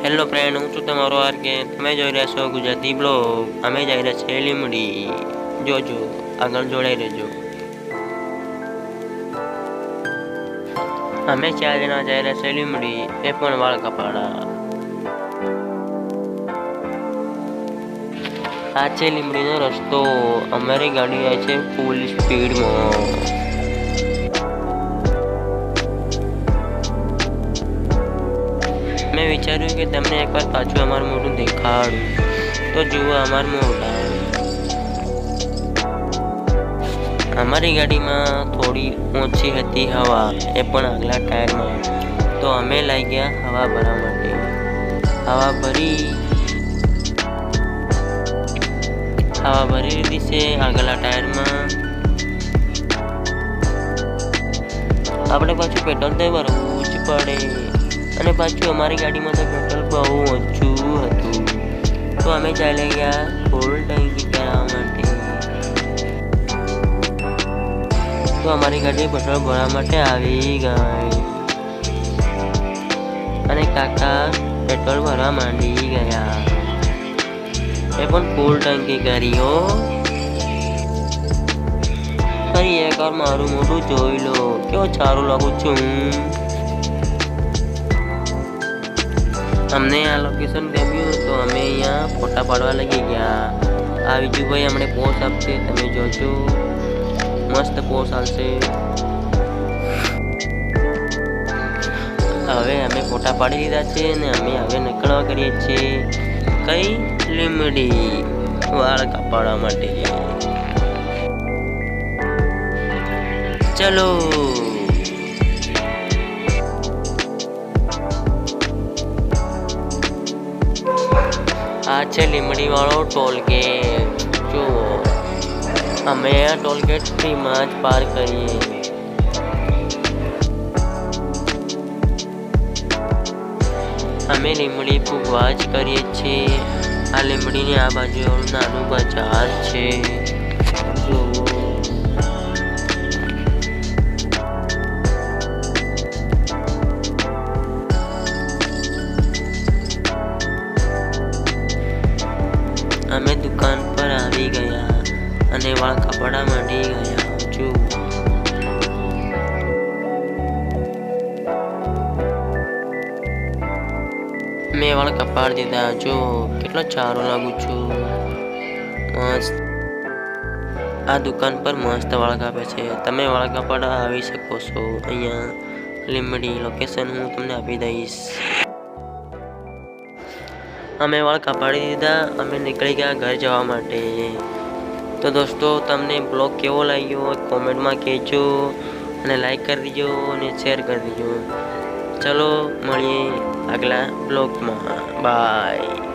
Hello friend, હું છું તમારો આરકે. તમે જોઈ રહ્યા છો ગુજરાતી બ્લોગ. અમે જઈ રહ્યા છીએ લીમડી. જોજો, આગળ જોડાઈ રહેજો. અમે 4 જણા જઈ રહ્યા છીએ લીમડી, એ પણ વાળ કપાડા. આ છે લીમડીનો રસ્તો. અમારી ગાડી જાય છે ફૂલ સ્પીડમાં. મેં વિચાર્યું કે તમને એકવાર પાછું અમારું મોઢું દેખાડું, તો જુઓ અમારું મોઢા. અમારી ગાડીમાં થોડી ઓછી હતી હવા, એ પણ આગલા ટાયરમાં. તો અમે લઈ ગયા હવા ભરવા માટે. હવા ભરી લીધી છે આગલા ટાયરમાં. આપણે પાછું પેટ્રોલ તો ભરવું જ પડે, અને પાછું અમારી ગાડીમાં તો પેટ્રોલ બહુ ઓછું હતું. તો અમે ચાલી ગયા ફૂલ ટેન્કી કરાવવા માટે. તો અમારી ગાડી પેટ્રોલ ભરવા માટે આવી ગઈ, અને કાકા પેટ્રોલ ભરવા માંડી ગયા. એ પણ ફૂલ ટેન્કી કરી હો. ફરી એકવાર મારું મોઢું જોઈ લો, કેવો સારું લાગુ છું. અમને આ લોકેશન ગમ્યું તો અમે અહીંયા ફોટા પાડવા લાગી ગયા. આ વિજુભાઈ અમને પોસ્ટ આપશે, તમે જોજો, મસ્ત પોસ્ટ આવશે. હવે અમે ફોટા પાડી લીધા છે ને અમે હવે નીકળવા કરીએ છીએ કઈ લીમડી વાળ કાપાડવા માટે. ચલો. આ છે લીમડી વાળો ટોલગેટ. જુઓ, અમે આ ટોલગેટ ફ્રીમાં જ પાર કરીએ. અમે લીમડી પૂગવા જ કરીએ છીએ. આ લીમડીની આ બાજુ નાનું બજાર છે. જુઓ, અમે દુકાન પર આવી ગયા અને વાળ કપડા માંડી ગયા. જુઓ, મેં વાળ કપાડી દીધા. જો કેટલો સારો લાગુ છું, મસ્ત. આ દુકાન પર મસ્ત વાળ કાપે છે. તમે વાળ કપાડા આવી શકો છો અહીંયા લીમડી. લોકેશન હું તમને આપી દઈશ. અમે વાળ કપાડી દીધા. અમે નીકળી ગયા ઘર જવા માટે. તો દોસ્તો, તમને બ્લોગ કેવો લાગ્યો કોમેન્ટમાં કહેજો, અને લાઈક કરી દીજો અને શેર કરી દીજો. ચલો મળીએ આગલા બ્લોગમાં. બાય.